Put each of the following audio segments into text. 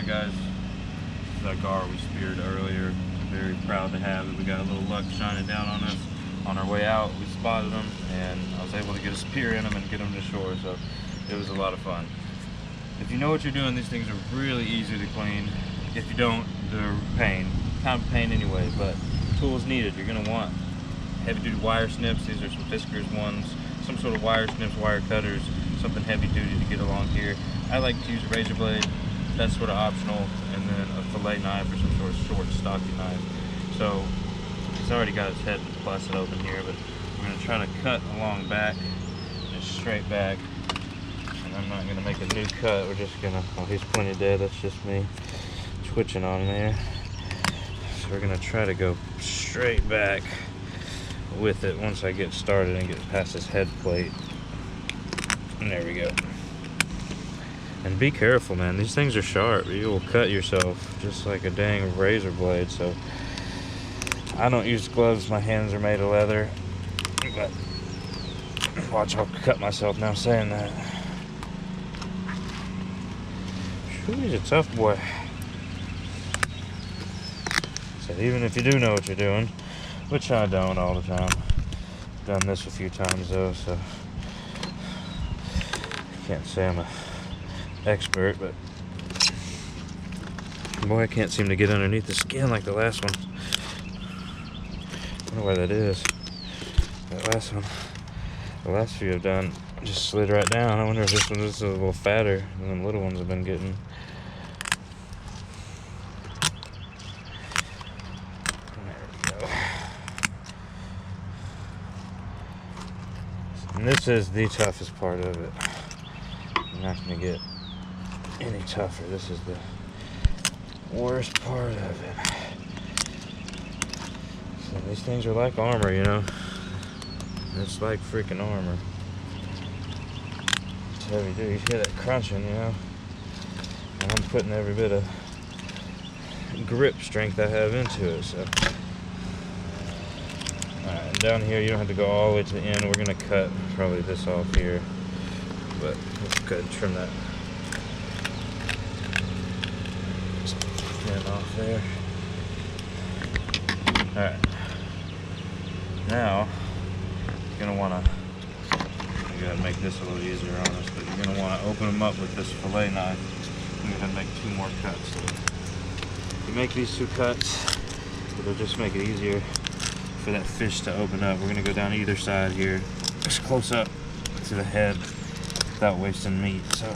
Alright guys, this is that gar we speared earlier. Very proud to have it. We got a little luck shining down on us. On our way out, we spotted them, and I was able to get a spear in them and get them to shore, so it was a lot of fun. If you know what you're doing, these things are really easy to clean. If you don't, they're pain. Kind of pain anyway, but tools needed. You're going to want heavy-duty wire snips. These are some Fiskars ones. Some sort of wire snips, wire cutters, something heavy-duty to get along here. I like to use a razor blade. That's sort of optional, and then a fillet knife or some sort of short, stocky knife. So he's already got his head busted open here, but we're going to try to cut along back, just straight back. And I'm not going to make a new cut. We're just going to, oh, he's plenty dead. That's just me twitching on there. So we're going to try to go straight back with it once I get started and get past this head plate. And there we go. And be careful, man. These things are sharp. You will cut yourself just like a dang razor blade. So I don't use gloves. My hands are made of leather. But watch, I'll cut myself now saying that. Whew, he's a tough boy. So even if you do know what you're doing, which I don't all the time. I've done this a few times though, so I can't say I'm a expert, but boy, I can't seem to get underneath the skin like the last one. I wonder why that is. That last one, the last few I've done just slid right down. I wonder if this one is a little fatter than the little ones I've been getting. There we go. And this is the toughest part of it. I'm not going to get any tougher. This is the worst part of it. So these things are like armor, you know. It's like freaking armor. It's heavy duty. You hear that crunching, you know. And I'm putting every bit of grip strength I have into it. So, alright, and down here you don't have to go all the way to the end. We're gonna cut probably this off here, but let's go ahead and trim that pin off there. Alright, now you're going to want to, I'm going to make this a little easier on us, but you're going to want to open them up with this fillet knife. I'm going to make 2 more cuts. If you make these 2 cuts, it'll just make it easier for that fish to open up. We're going to go down either side here, just close up to the head without wasting meat. So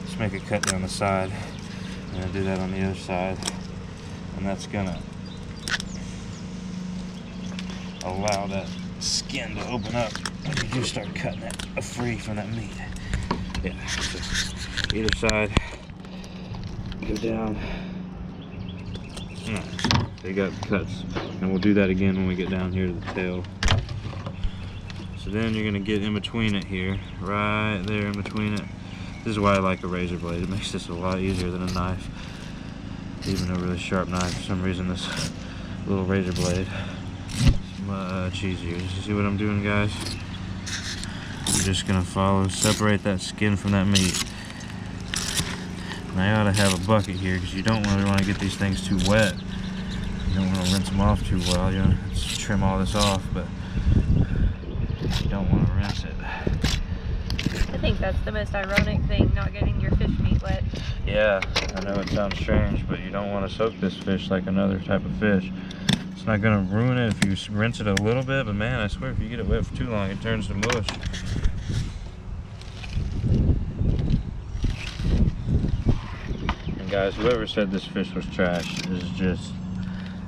just make a cut down the side. I'm going to do that on the other side, and that's going to allow that skin to open up when you do start cutting it free from that meat. Yeah, so either side, go down. They got cuts, and we'll do that again when we get down here to the tail. So then you're gonna get in between it here, right there in between it. This is why I like a razor blade. It makes this a lot easier than a knife. Even a really sharp knife, for some reason this little razor blade is much easier. You see what I'm doing, guys? I'm just gonna separate that skin from that meat. And I ought to have a bucket here because you don't really want to get these things too wet. You don't want to rinse them off too well. You want to trim all this off, but you don't want to rinse it. I think that's the most ironic thing, not getting your fish meat wet. Yeah, I know it sounds strange, but you don't want to soak this fish like another type of fish. It's not going to ruin it if you rinse it a little bit, but man, I swear if you get it wet for too long, it turns to mush. And guys, whoever said this fish was trash is just...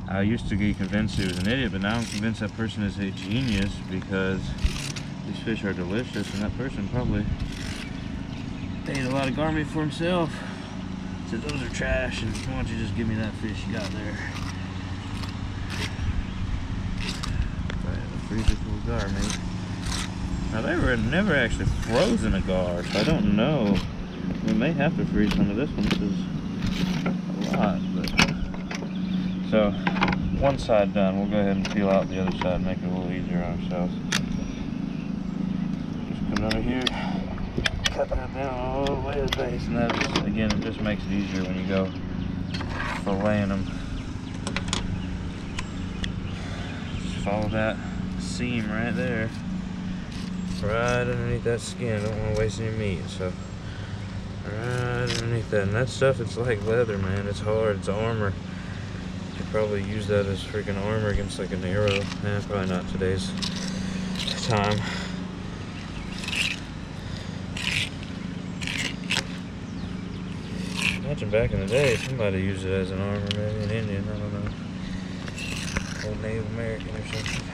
I used to be convinced he was an idiot, but now I'm convinced that person is a genius because these fish are delicious, and that person probably ate a lot of gar meat for himself. Said those are trash, and why don't you just give me that fish you got there? The freezer full of gar meat. Now they were never actually frozen a gar, so I don't know. We may have to freeze some of this one. This is a lot, but so one side done. We'll go ahead and peel out the other side, make it a little easier on ourselves. Just come over here, cut that down all the way to the base, and that just, again, it just makes it easier when you go filleting them. Just follow that seam right there, right underneath that skin. Don't want to waste any meat, so right underneath that. And that stuff, it's like leather, man. It's hard. It's armor. You could probably use that as freaking armor against like an arrow. Probably not today's time. Imagine back in the day, somebody used it as an armor, maybe an Indian, I don't know. Old Native American or something.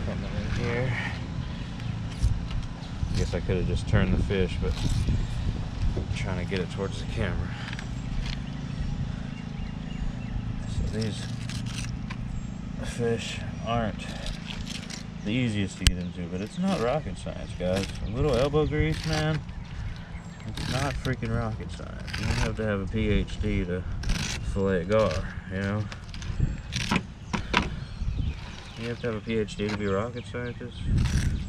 Coming in here. I guess I could have just turned the fish, but I'm trying to get it towards the camera. So these fish aren't the easiest to get into, but it's not rocket science, guys. A little elbow grease, man, it's not freaking rocket science. You don't have to have a PhD to fillet a gar, you know? You have to have a PhD to be a rocket scientist?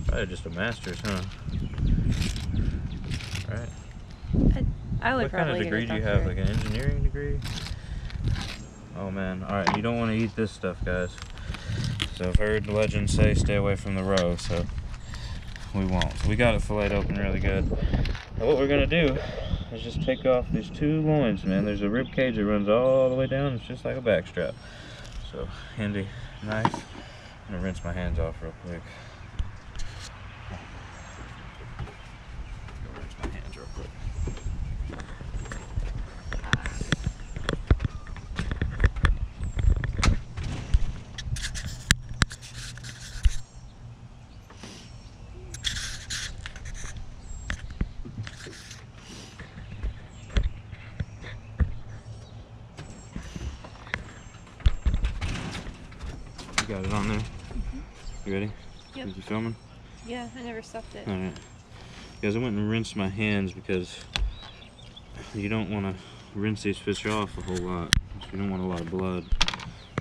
Probably just a master's, huh? Right? I would what kind of degree do you have? Like an engineering degree? Oh man, alright, you don't want to eat this stuff, guys. So I've heard legends say stay away from the roe, so we won't. So we got it filleted open really good. Now what we're gonna do is just take off these two loins, man. There's a rib cage that runs all the way down. It's just like a back strap. So handy knife. I'm gonna rinse my hands off real quick. Rinse my hands real quick. Got it on there? You ready? Yep. Is you filming? Yeah, I never stopped it. Alright. Guys, I went and rinsed my hands because you don't want to rinse these fish off a whole lot. You don't want a lot of blood.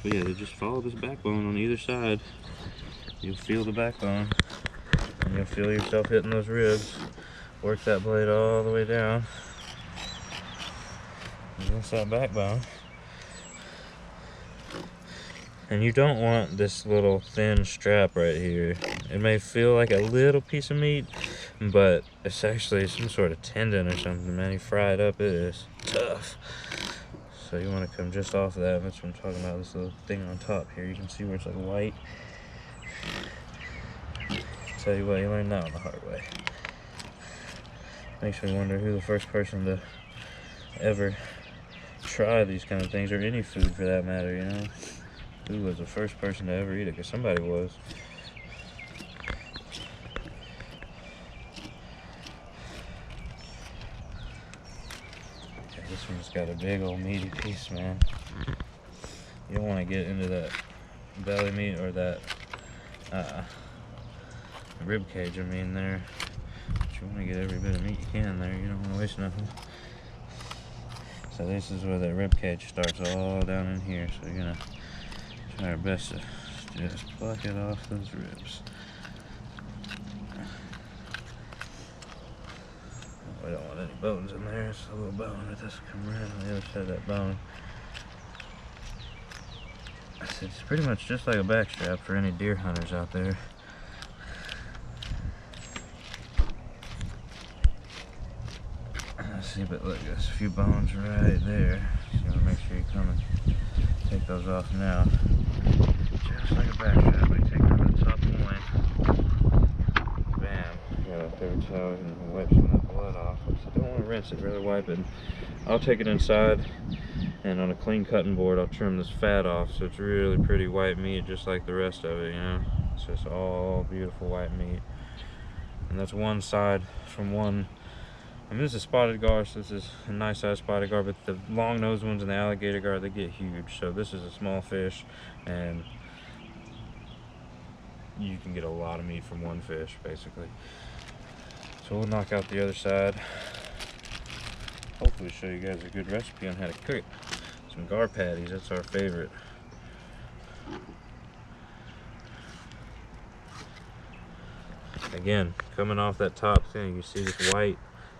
But yeah, they just follow this backbone on either side. You'll feel the backbone. And you'll feel yourself hitting those ribs. Work that blade all the way down against that backbone. And you don't want this little thin strap right here. It may feel like a little piece of meat, but it's actually some sort of tendon or something, man. You fry it up, it is tough. So you want to come just off of that. That's what I'm talking about, this little thing on top here. You can see where it's like white. Tell you what, you learned that on the hard way. Makes me wonder who the first person to ever try these kind of things, or any food for that matter, you know? Who was the first person to ever eat it? Because somebody was. Okay, this one's got a big old meaty piece, man. You don't want to get into that belly meat or that rib cage, I mean, there. But you want to get every bit of meat you can there. You don't want to waste nothing. So this is where that rib cage starts, all down in here. So you're gonna try our best to just pluck it off those ribs. We don't want any bones in there. It's a little bone that doesn't come right on the other side of that bone. It's pretty much just like a backstrap for any deer hunters out there. Let's see, but look, there's a few bones right there. So you want to make sure you come and take those off now. Just like a backstrap, we take them to the top loin. Bam. Got a paper towel and wipe some of that blood off. So don't want to rinse it, rather wipe it. I'll take it inside, and on a clean cutting board, I'll trim this fat off so it's really pretty white meat, just like the rest of it, you know? So it's all beautiful white meat. And that's one side from one. I mean, this is spotted gar, so this is a nice size spotted gar, but the long nosed ones and the alligator gar, they get huge. So this is a small fish, and you can get a lot of meat from one fish, basically. So we'll knock out the other side. Hopefully show you guys a good recipe on how to cook some gar patties. That's our favorite. again, coming off that top thing, you see this white.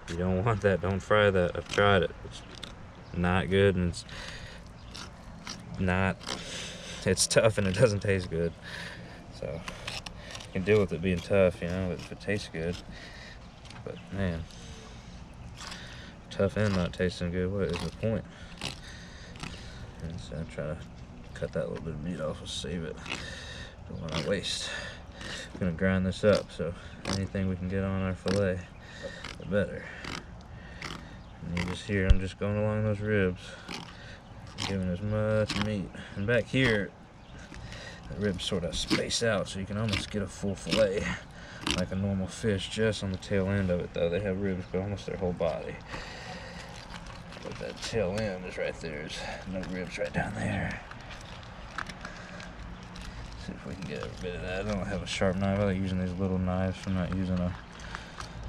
You don't want that. Don't fry that. I've tried it. It's not good, and it's tough and it doesn't taste good. So you can deal with it being tough, you know, if it tastes good. But man, tough and not tasting good, what is the point? And so I try to cut that little bit of meat off and save it. Don't want to waste. I'm gonna grind this up, so anything we can get on our fillet, the better. And you just hear I'm just going along those ribs, giving as much meat. And back here, the ribs sort of space out, so you can almost get a full fillet like a normal fish. Just on the tail end of it, though, they have ribs, but almost their whole body. But that tail end is right there. There's no ribs right down there. See if we can get a bit of that. I don't have a sharp knife. I like using these little knives. I'm not using one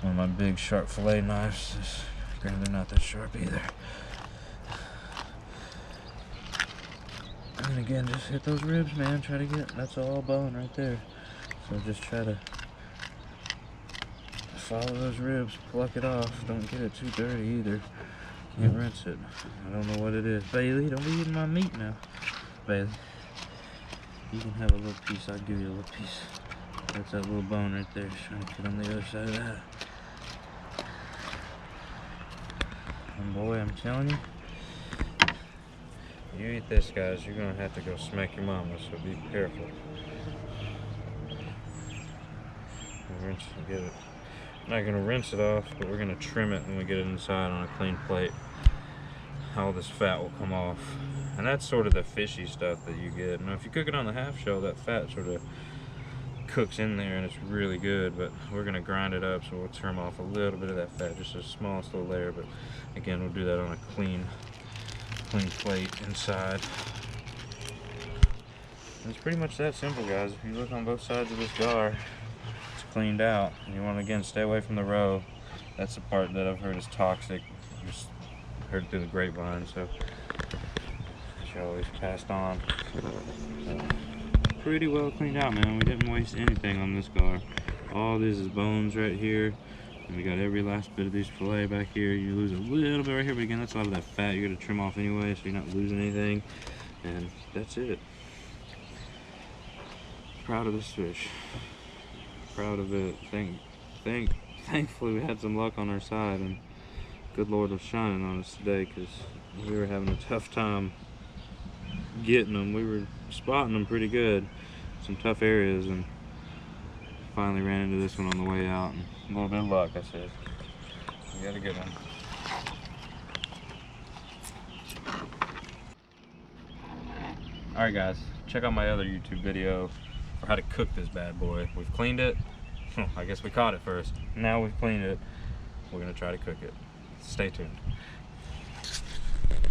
of my big sharp fillet knives. Granted, they're not that sharp either. And again, just hit those ribs, man. Try to get, that's all bone right there. So just try to follow those ribs, pluck it off. Don't get it too dirty either. Can't rinse it. I don't know what it is. Bailey, don't be eating my meat now. Bailey, you can have a little piece. I'll give you a little piece. That's that little bone right there. Just trying to get on the other side of that. And boy, I'm telling you, you eat this, guys, you're gonna have to go smack your mama, so be careful. Rinse and get it. I'm not gonna rinse it off, but we're gonna trim it when we get it inside on a clean plate. All this fat will come off. And that's sort of the fishy stuff that you get. Now, if you cook it on the half shell, that fat sort of cooks in there and it's really good, but we're gonna grind it up, so we'll trim off a little bit of that fat, just the smallest little layer. But again, we'll do that on a clean plate inside. And it's pretty much that simple, guys. If you look on both sides of this gar, it's cleaned out. And you want to, again, stay away from the roe. That's the part that I've heard is toxic. Just heard it through the grapevine, so she always passed on. So, pretty well cleaned out, man. We didn't waste anything on this gar. All this is bones right here. And we got every last bit of these fillet back here. You lose a little bit right here, but again, that's a lot of that fat you're gonna trim off anyway, so you're not losing anything. And that's it. Proud of this fish. Proud of it. Thankfully we had some luck on our side, and good Lord was shining on us today, because we were having a tough time getting them. We were spotting them pretty good, some tough areas, and finally ran into this one on the way out. And a little bit of luck, I said. We got a good one. Alright guys, check out my other YouTube video for how to cook this bad boy. We've cleaned it. I guess we caught it first. Now we've cleaned it. We're gonna try to cook it. Stay tuned.